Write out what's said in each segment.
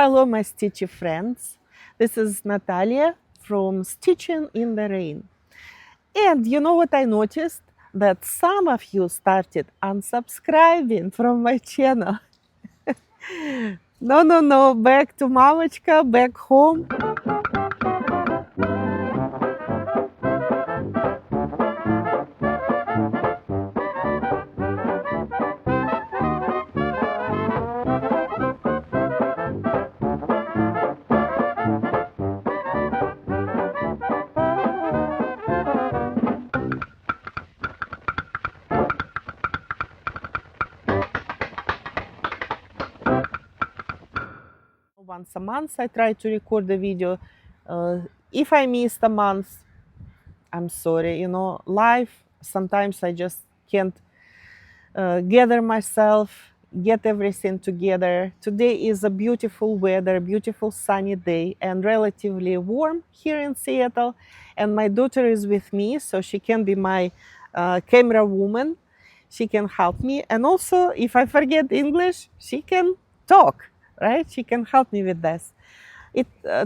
Hello, my stitchy friends. This is Natalia from Stitching in the Rain. And you know what I noticed? That some of you started unsubscribing from my channel. No, back to Mamačka, back home. Once a month I try to record the video. If I missed a month, I'm sorry. You know, life, sometimes I just can't gather myself, get everything together. Today is a beautiful weather, beautiful sunny day, and relatively warm here in Seattle. And my daughter is with me, so she can be my camera woman. She can help me. And also, if I forget English, she can talk, right? She can help me with this.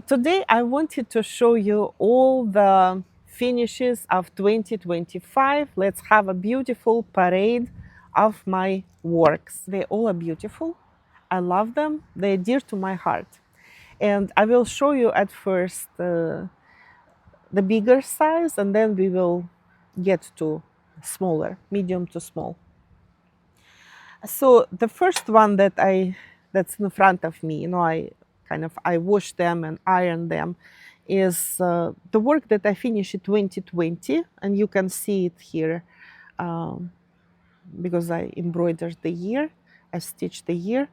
Today, I wanted to show you all the finishes of 2025. Let's have a beautiful parade of my works. They all are beautiful. I love them. They're dear to my heart. And I will show you at first the bigger size, and then we will get to smaller, medium to small. So the first one that's in front of me, you know, I wash them and iron them, is the work that I finished in 2020, and you can see it here because I embroidered the year, I stitched the year.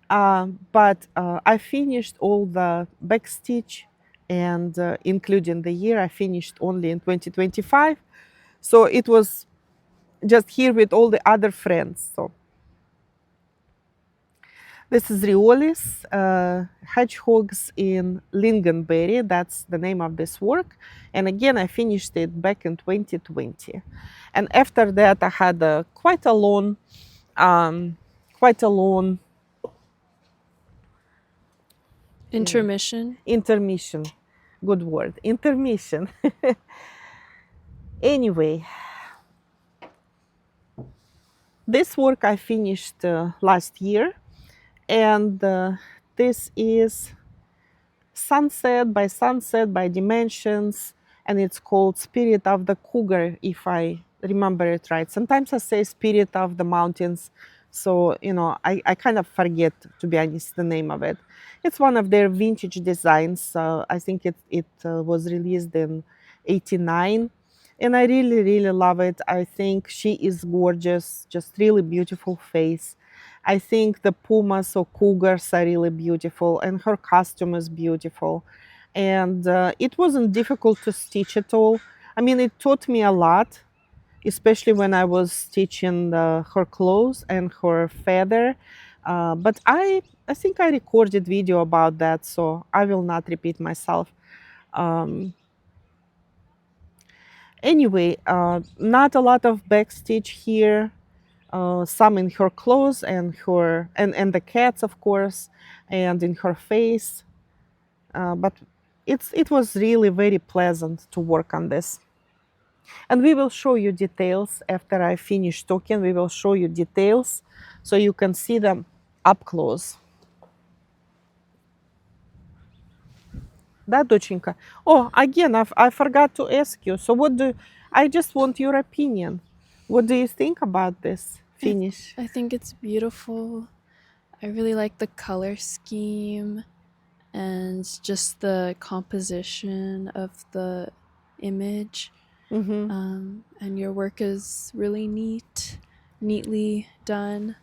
But I finished all the back stitch, and including the year, I finished only in 2025. So it was just here with all the other friends. So this is Riolis, hedgehogs in lingonberry. That's the name of this work. And again, I finished it back in 2020. And after that, I had quite a long intermission. Good word, intermission. Anyway, this work I finished last year. And this is sunset by dimensions, and it's called Spirit of the Cougar, if I remember it right. Sometimes I say Spirit of the Mountains, so you know, I kind of forget, to be honest, the name of it. It's one of their vintage designs. I think it was released in '89, and I really love it. I think she is gorgeous, just really beautiful face. I think the pumas or cougars are really beautiful, and her costume is beautiful. And it wasn't difficult to stitch at all. I mean, it taught me a lot, especially when I was stitching her clothes and her feather. But I think I recorded video about that, so I will not repeat myself. Anyway, not a lot of backstitch here. Some in her clothes and the cats, of course, and in her face. But it was really very pleasant to work on this. And we will show you details after I finish talking. We will show you details so you can see them up close. Да, доченька? Oh, again, I forgot to ask you. So I just want your opinion. What do you think about this finish? I think it's beautiful. I really like the color scheme and just the composition of the image. And your work is really neatly done.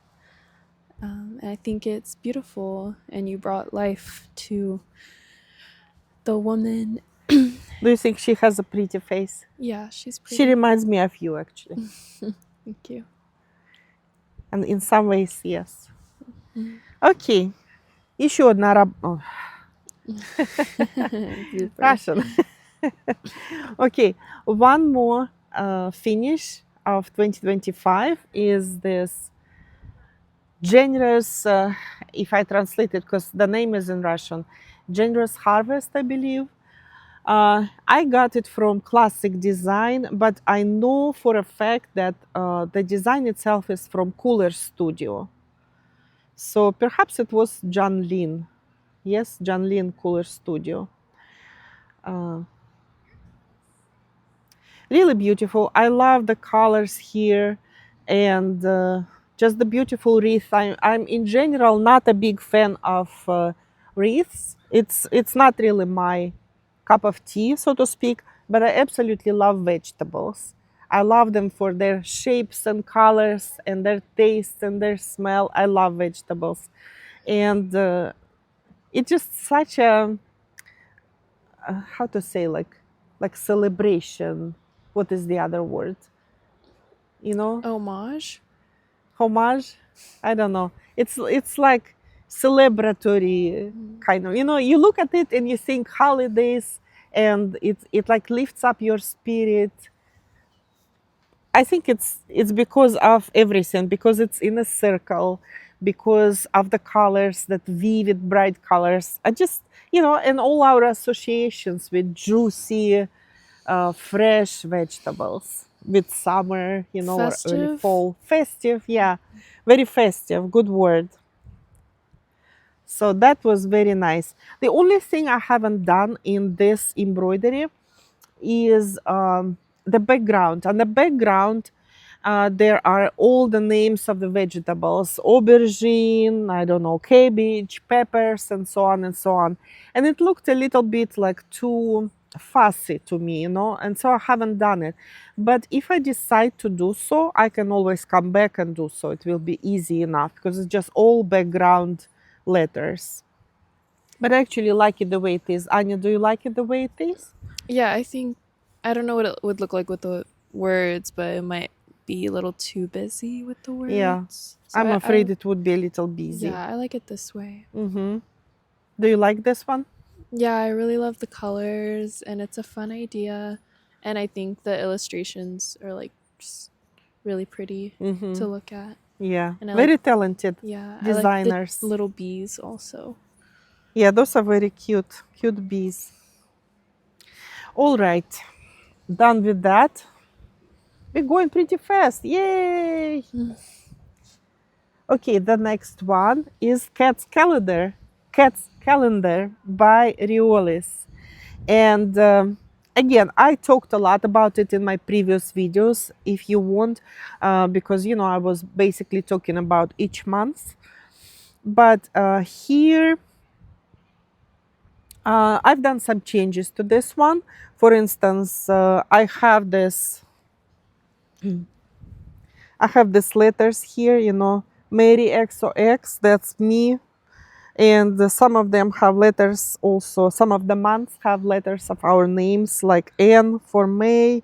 And I think it's beautiful, and you brought life to the woman. Do you think she has a pretty face? Yeah, she's pretty. She reminds me of you, actually. Thank you. And in some ways, yes. Okay. Еще одна Russian. Okay. One more finish of 2025 is this generous, if I translate it, because the name is in Russian, generous harvest, I believe. I got it from Classic Design, but I know for a fact that the design itself is from Cooler Studio. So perhaps it was John Lin. Yes, John Lin Cooler Studio. Uh, really beautiful. I love the colors here and just the beautiful wreath. I'm in general not a big fan of wreaths. It's not really my cup of tea, so to speak, but I absolutely love vegetables. I love them for their shapes and colors and their taste and their smell. I love vegetables. And it's just such a, how to say, like celebration. What is the other word? You know, Homage. homage. I don't know. It's like celebratory kind of. You know, you look at it and you think holidays, and it like lifts up your spirit. I think it's because of everything, because it's in a circle, because of the colors, that vivid, bright colors. I just, you know, and all our associations with juicy, fresh vegetables, with summer, you know, or early Festive. fall. Festive, yeah, very festive, good word. So that was very nice. The only thing I haven't done in this embroidery is the background. On the background, there are all the names of the vegetables: aubergine, I don't know, cabbage, peppers, and so on and so on. And it looked a little bit like too fussy to me, you know, and so I haven't done it. But if I decide to do so, I can always come back and do so. It will be easy enough because it's just all background letters. But I actually like it the way it is. Anya, do you like it the way it is? Yeah, I think I don't know what it would look like with the words, but it might be a little too busy with the Yeah, words. So I'm afraid it would be a little busy. yeah, I like it this way. Mm-hmm. Do you like this one? Yeah, I really love the colors and it's a fun idea. And I think the illustrations are like just really pretty to look at. Yeah, And I very like, talented yeah, I like designers. the little bees also. Yeah, those are very cute, cute bees. All right, done with that. We're going pretty fast. Yay! Okay, the next one is Cat's Calendar. Cat's Calendar by Riolis. And again, I talked a lot about it in my previous videos, if you want, because, you know, I was basically talking about each month. But here, I've done some changes to this one. For instance, I have this letters here, you know, Mary XOX, that's me. And some of them have letters also. Some of the months have letters of our names, like N for May,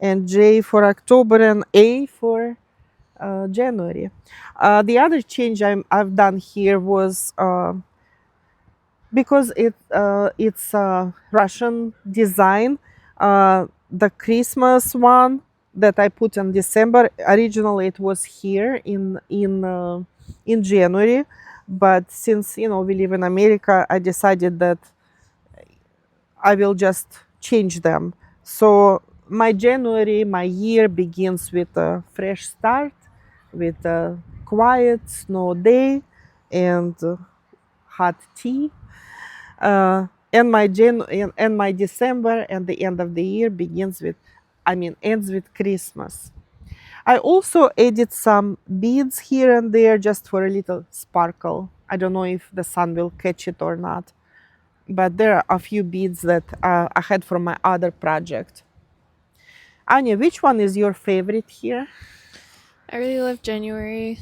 and J for October, and A for January. The other change I've done here was because it's Russian design. The Christmas one that I put in December, originally it was here in January, but since, you know, we live in America, I decided that I will just change them. So my January, my year begins with a fresh start, with a quiet snow day and hot tea. And my December and the end of the year ends with Christmas. I also added some beads here and there just for a little sparkle. I don't know if the sun will catch it or not, but there are a few beads that I had from my other project. Anya, which one is your favorite here? I really love January.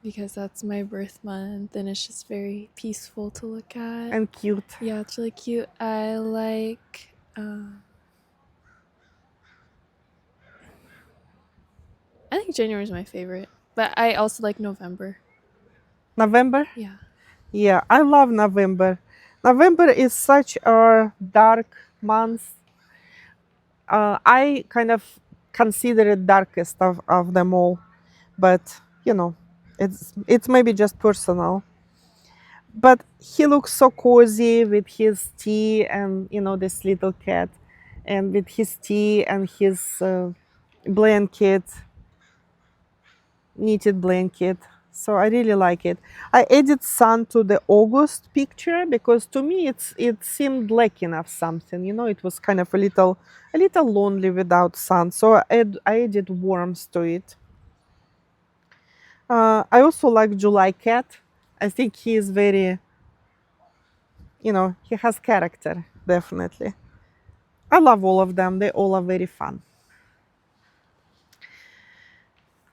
Because that's my birth month and it's just very peaceful to look at. And cute. Yeah, it's really cute. I like I think January is my favorite, but I also like November. November? Yeah. Yeah, I love November. November is such a dark month. I kind of consider it darkest of them all, but you know, it's maybe just personal. But he looks so cozy with his tea and, you know, this little cat, and with his tea and his blanket, knitted blanket. So I really like it. I added sun to the August picture because to me it seemed lacking of something. You know, it was kind of a little lonely without sun. So I added warmth to it. I also like July cat. I think he is very, you know, he has character, definitely. I love all of them. They all are very fun.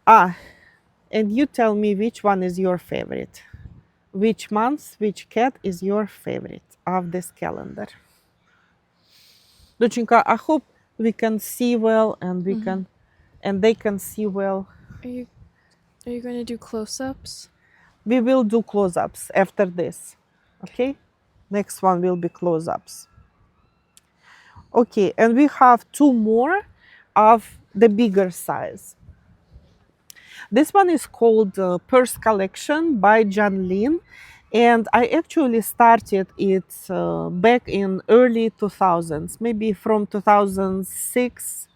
Ah, and you tell me which one is your favorite. Which month, which cat is your favorite of this calendar? Доченька, I hope we can see well and we can, and they can see well. Are you going to do close-ups? We will do close-ups after this. Okay? Next one will be close-ups. Okay, and we have two more of the bigger size. This one is called Purse Collection by Jan Lin, and I actually started it back in early 2000s, maybe from 2006,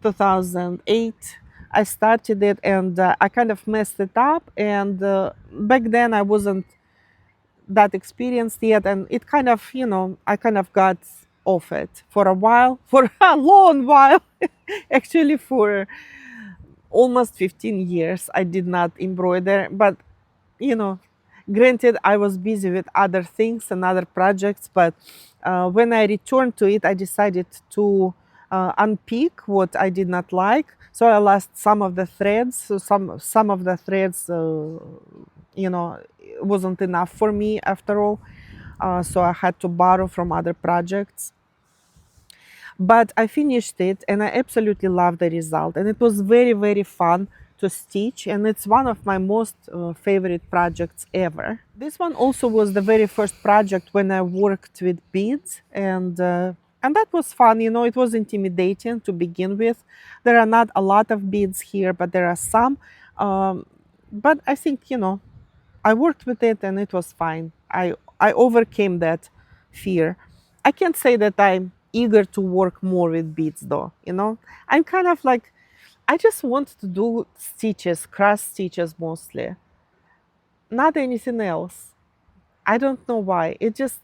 2008. I started it and I kind of messed it up, and back then I wasn't that experienced yet, and it kind of, you know, I kind of got off it for a while, for a long while, actually for almost 15 years I did not embroider, but you know, granted I was busy with other things and other projects, but when I returned to it, I decided to unpick what I did not like. So I lost some of the threads. So some of the threads, you know, wasn't enough for me after all. So I had to borrow from other projects. But I finished it and I absolutely loved the result. And it was very, very fun to stitch. And it's one of my most favorite projects ever. This one also was the very first project when I worked with beads. And that was fun. You know, it was intimidating to begin with. There are not a lot of beads here, but there are some. But I think, you know, I worked with it and it was fine. I overcame that fear. I can't say that I'm eager to work more with beads though, you know. I'm kind of like, I just want to do stitches, cross stitches mostly. Not anything else. I don't know why. It just,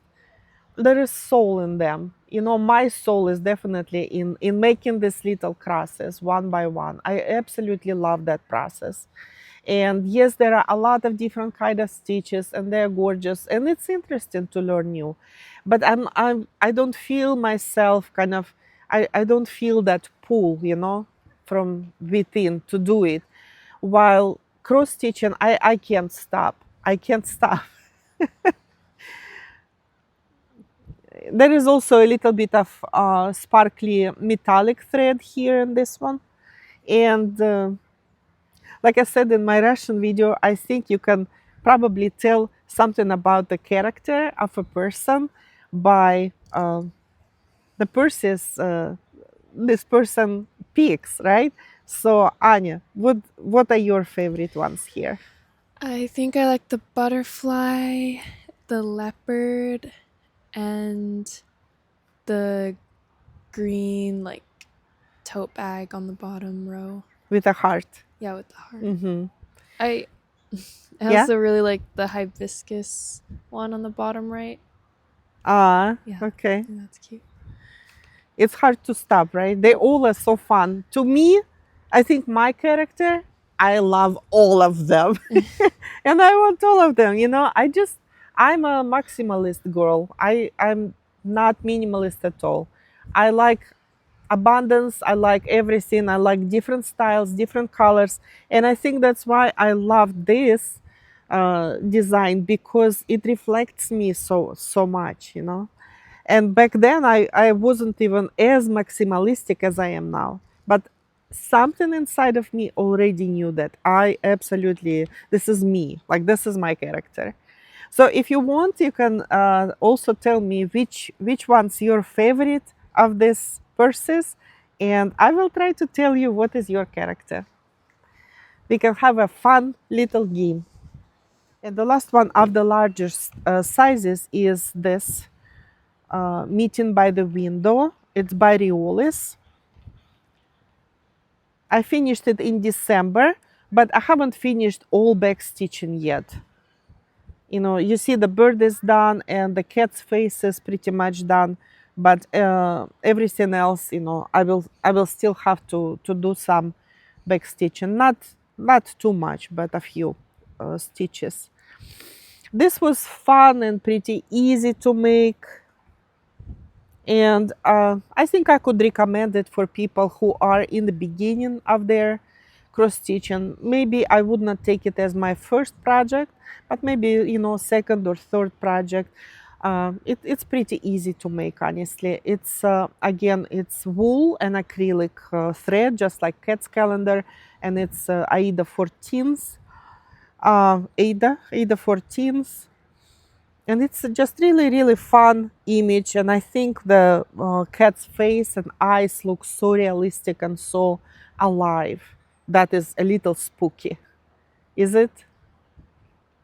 there is soul in them. You know, my soul is definitely in making these little crosses one by one. I absolutely love that process. And yes, there are a lot of different kind of stitches and they're gorgeous and it's interesting to learn new. But I don't feel myself kind of, I don't feel that pull, you know, from within to do it. While cross stitching, I can't stop. I can't stop. There is also a little bit of sparkly metallic thread here in this one. And like I said in my Russian video, I think you can probably tell something about the character of a person by the purses this person picks, right? So Anya, what are your favorite ones here? I think I like the butterfly, the leopard, and the green like tote bag on the bottom row. With a heart. Yeah, with the heart. Mm-hmm. I Yeah? also really like the hibiscus one on the bottom right. Ah, Yeah. okay. I think that's cute. It's hard to stop, right? They all are so fun. To me, I think my character, I love all of them. And I want all of them, you know? I'm a maximalist girl. I'm not minimalist at all. I like abundance. I like everything. I like different styles, different colors. And I think that's why I love this design, because it reflects me so much, you know? And back then, I wasn't even as maximalistic as I am now. But something inside of me already knew that I absolutely, this is me, like this is my character. So if you want, you can also tell me which one's your favorite of these purses, and I will try to tell you what is your character. we can have a fun little game. And the last one of the largest sizes is this Meeting by the Window. It's by Riolis. I finished it in December, but I haven't finished all back stitching yet. You know, you see the bird is done and the cat's face is pretty much done, but everything else, you know, I will still have to do some back stitching, not too much, but a few stitches. This was fun and pretty easy to make, and I think I could recommend it for people who are in the beginning of their cross stitching. Maybe I would not take it as my first project, but maybe, you know, second or third project. It's pretty easy to make, honestly. It's again, it's wool and acrylic thread, just like Cat's Calendar, and it's Aida 14s, Aida 14s. And it's just really fun image, and I think the cat's face and eyes look so realistic and so alive. That is a little spooky, is it?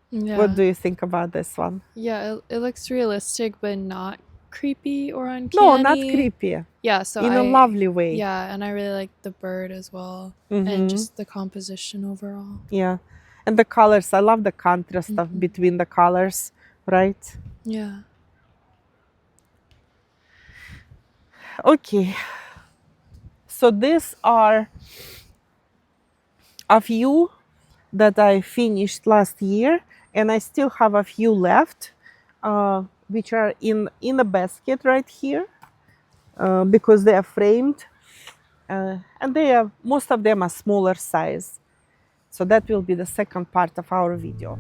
Yeah. What do you think about this one? Yeah, it looks realistic, but not creepy or uncanny. No, not creepy. Yeah, so in a lovely way. Yeah, and I really like the bird as well, and just the composition overall. Yeah, and the colors. I love the contrast of between the colors, right? Yeah. Okay. So these are a few that I finished last year, and I still have a few left, which are in a basket right here, because they are framed, and most of them are smaller size. So that will be the second part of our video.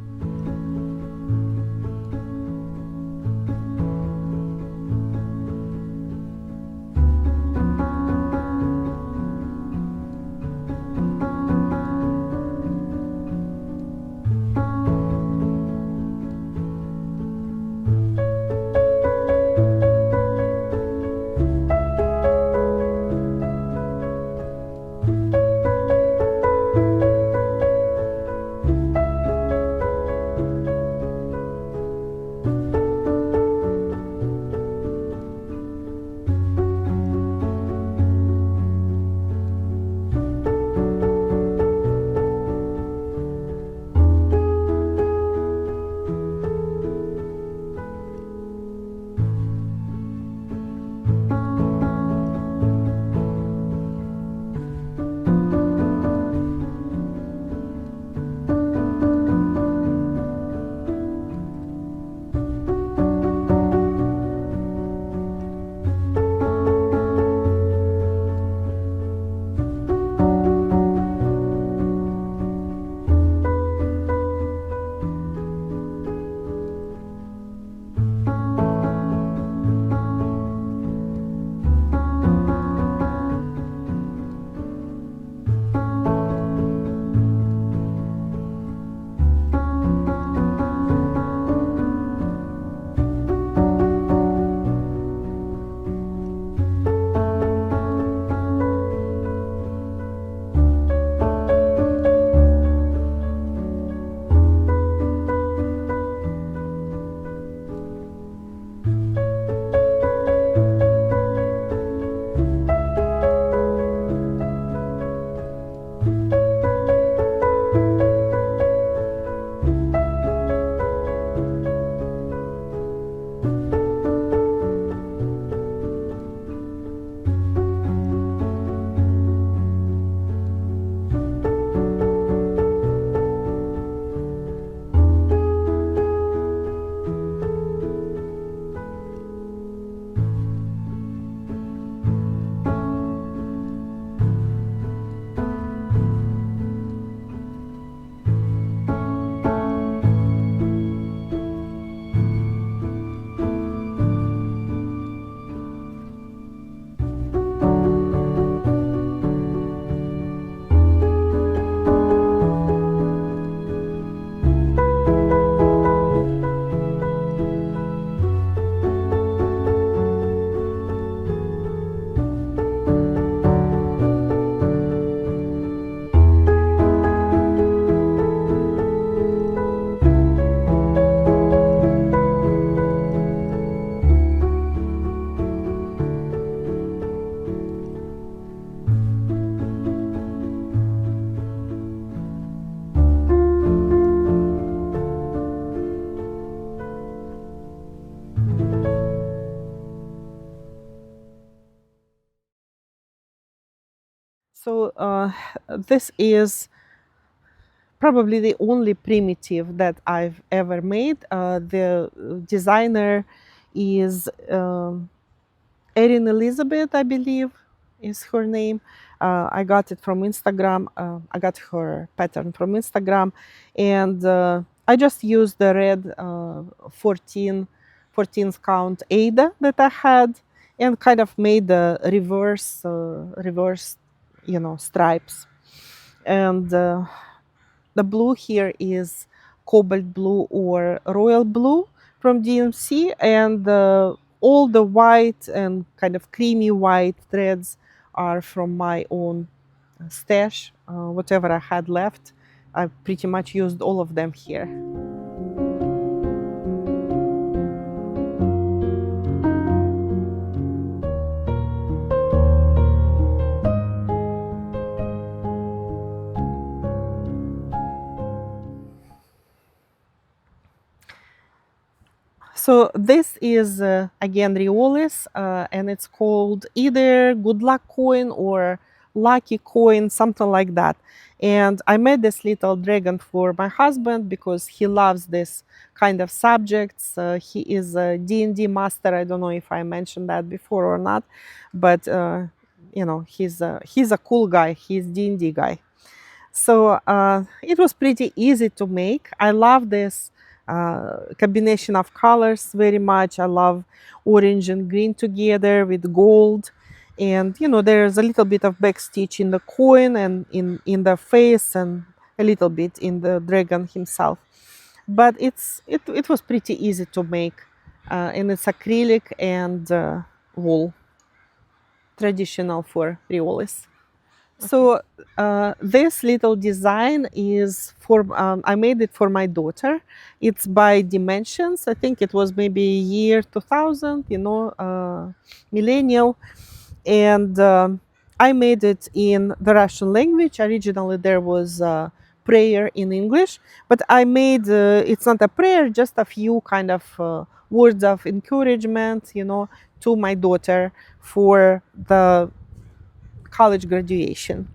So this is probably the only primitive that I've ever made. The designer is Erin Elizabeth, I believe, is her name. I got it from Instagram. I got her pattern from Instagram, and I just used the red 14th count Ada that I had, and kind of made the reverse, stripes. And the blue here is cobalt blue or royal blue from DMC, and all the white and kind of creamy white threads are from my own stash. Whatever I had left, I pretty much used all of them here. So this is, again, Riolis, and it's called either Good Luck Coin or Lucky Coin, something like that. And I made this little dragon for my husband because he loves this kind of subjects. He is a D&D master. I don't know if I mentioned that before or not, but he's a cool guy. He's D&D guy. So it was pretty easy to make. I love this combination of colors very much. I love orange and green together with gold. And, there's a little bit of backstitch in the coin and in the face and a little bit in the dragon himself. But it was pretty easy to make. And it's acrylic and wool, traditional for Riolis. So this little design is for, I made it for my daughter. It's by Dimensions. I think it was maybe year 2000, millennial. And I made it in the Russian language. Originally there was prayer in English, but I made, it's not a prayer, just a few kind of words of encouragement, to my daughter for the college graduation.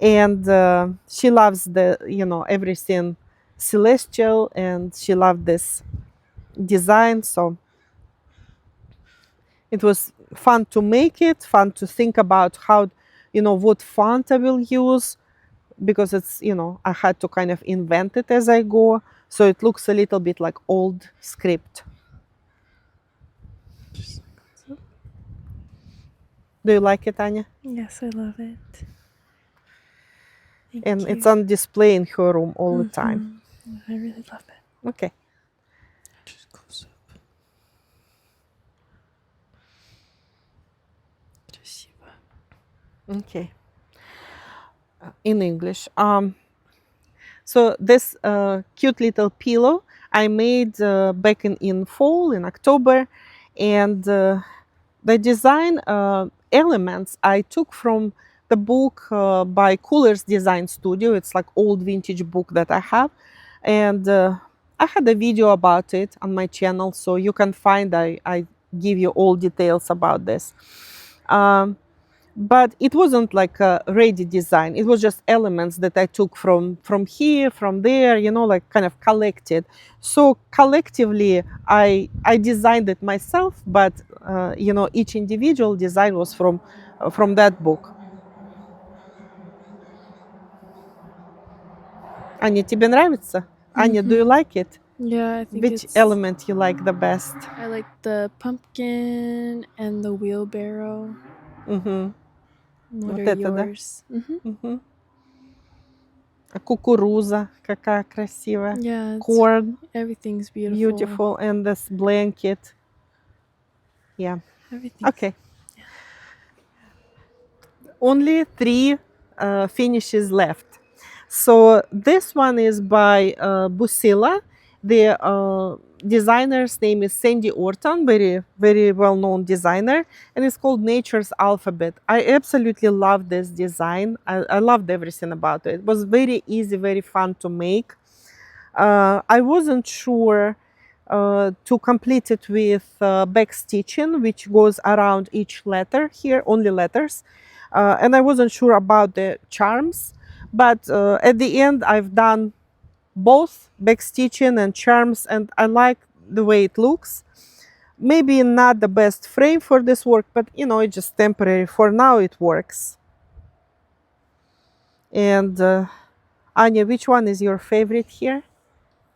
And she loves everything celestial, and she loved this design. So it was fun to make it, fun to think about how, what font I will use, because it's, I had to kind of invent it as I go. So it looks a little bit like old script. Do you like it, Anya? Yes, I love it. Thank And you. it's on display in her room all the time. I really love it. Okay. Just close up. Okay. In English. So this cute little pillow I made back in fall, in October, and the design elements I took from the book by Cooler's Design Studio. It's like old vintage book that I have, and I had a video about it on my channel, so you can find, I give you all details about this. But it wasn't like a ready design. It was just elements that I took from here, from there, like kind of collected. So collectively, I designed it myself, but each individual design was from that book. Аня, тебе нравится? Anya, do you like it? Yeah, I think Which it's... element you like the best? I like the pumpkin and the wheelbarrow. Угу. What Вот are это, да? yours? Угу. А кукуруза какая красивая. Yeah, Corn, everything's beautiful. beautiful, and this blanket. Yeah. Everything's... Okay. Only 3 finishes left. So this one is by Busilla. The designer's name is Sandy Orton, very, very well-known designer, and it's called Nature's Alphabet. I absolutely love this design. I loved everything about it. It was very easy, very fun to make. I wasn't sure to complete it with back stitching, which goes around each letter here, only letters. and I wasn't sure about the charms, but at the end I've done both backstitching and charms, and I like the way it looks. Maybe not the best frame for this work, but you know, it's just temporary. For now it works. And Anya, which one is your favorite here?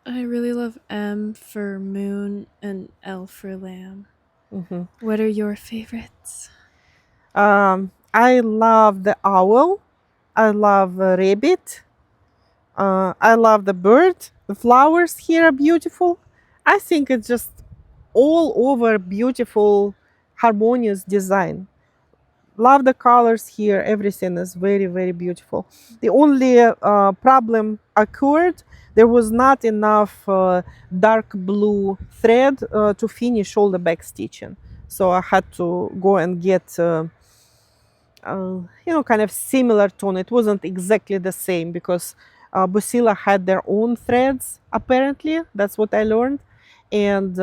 I really love M for moon and L for lamb. Mm-hmm. What are your favorites? I love the owl. I love rabbit. I love the bird. The flowers here are beautiful. I think it's just all over beautiful, harmonious design. Love the colors here. Everything is very, very beautiful. The only problem occurred, there was not enough dark blue thread to finish all the back stitching. So I had to go and get you know, kind of similar tone. It wasn't exactly the same because Busila had their own threads, apparently. That's what I learned. And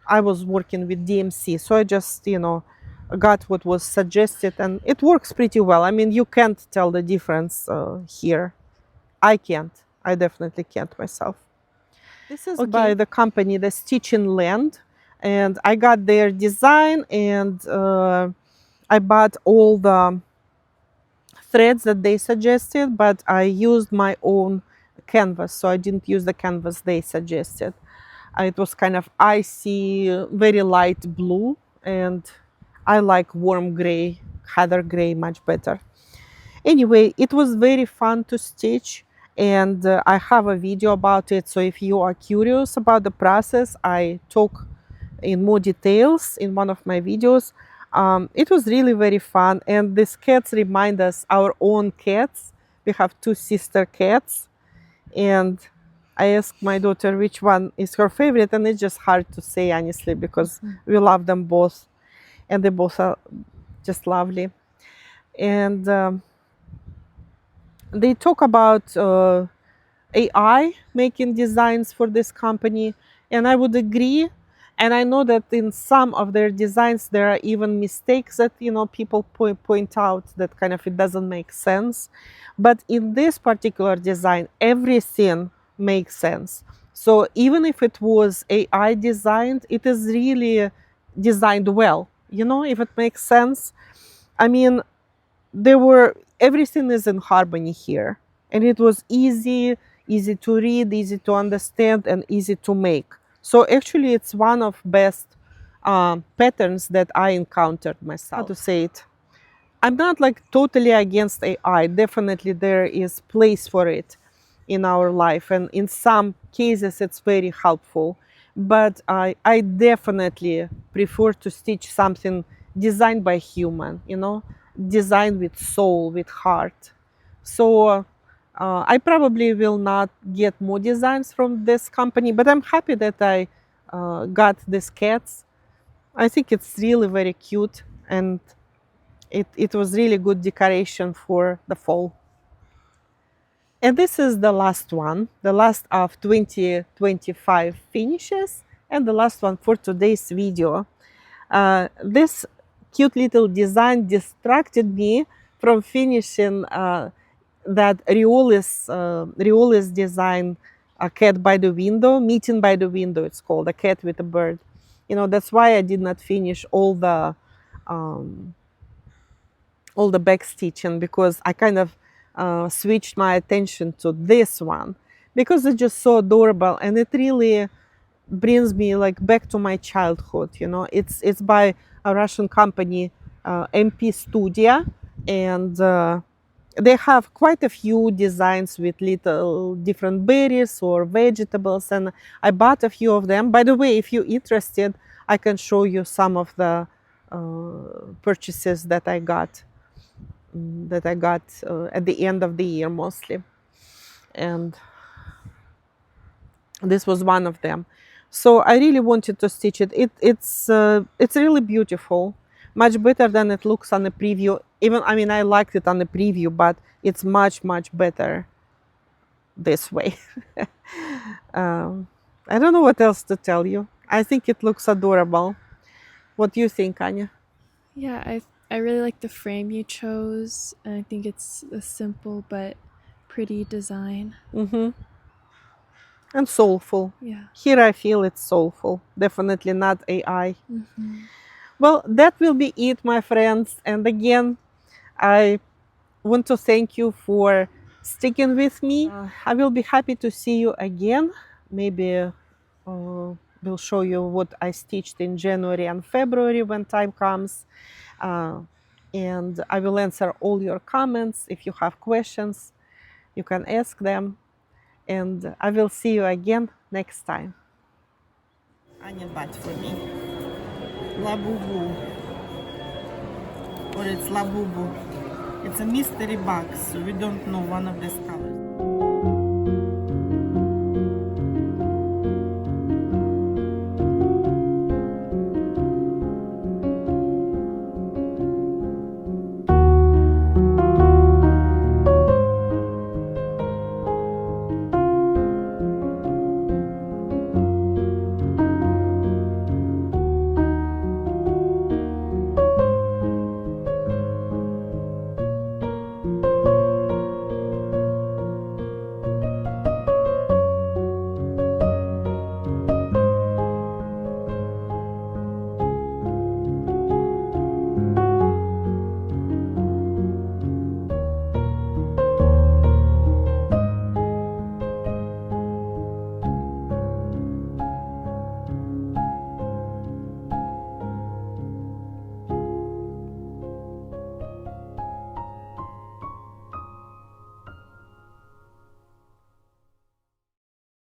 I was working with DMC. So I just, you know, got what was suggested, and it works pretty well. I mean, you can't tell the difference here. I can't. I definitely can't myself. This is by the company, the Stitching Land. And I got their design, and I bought all the threads that they suggested, but I used my own canvas, so I didn't use the canvas they suggested. It was kind of icy, very light blue, and I like warm gray, heather gray much better. Anyway, it was very fun to stitch, and I have a video about it, so if you are curious about the process, I talk in more details in one of my videos. It was really very fun, and these cats remind us our own cats. We have two sister cats, and I asked my daughter which one is her favorite, and it's just hard to say, honestly, because we love them both, and they both are just lovely. And they talk about AI making designs for this company, and I would agree. And I know that in some of their designs there are even mistakes that, you know, people point out that kind of it doesn't make sense. But in this particular design, everything makes sense. So even if it was AI designed, it is really designed well. You know, if it makes sense. I mean, everything is in harmony here, and it was easy to read, easy to understand, and easy to make. So actually it's one of best patterns that I encountered myself. How to say it? I'm not like totally against AI. Definitely there is place for it in our life, and in some cases it's very helpful. But I definitely prefer to stitch something designed by human, you know, designed with soul, with heart. So I probably will not get more designs from this company, but I'm happy that I got these cats. I think it's really very cute, and it was really good decoration for the fall. And this is the last one, the last of 2025 finishes, and the last one for today's video. This cute little design distracted me from finishing that Riolis design, A Cat by the Window, Meeting by the Window, it's called, A Cat with a Bird. You know, that's why I did not finish all the back stitching, because I kind of switched my attention to this one because it's just so adorable, and it really brings me like back to my childhood. You know, it's by a Russian company, MP Studio, and they have quite a few designs with little different berries or vegetables, and I bought a few of them. By the way, if you're interested, I can show you some of the purchases that I got at the end of the year mostly, and this was one of them. So I really wanted to stitch it. It's really beautiful, much better than it looks on the preview. Even, I mean, I liked it on the preview, but it's much better this way. I don't know what else to tell you. I think it looks adorable. What do you think, Anya? Yeah, I really like the frame you chose, and I think it's a simple but pretty design. And soulful. Yeah. Here I feel it's soulful. Definitely not AI. Mm-hmm. Well, that will be it, my friends. And again, I want to thank you for sticking with me. I will be happy to see you again. Maybe we'll show you what I stitched in January and February when time comes. And I will answer all your comments. If you have questions, you can ask them. And I will see you again next time. Anya bought for me. Labubu. Or it's Labubu. It's a mystery box, so we don't know one of these colors.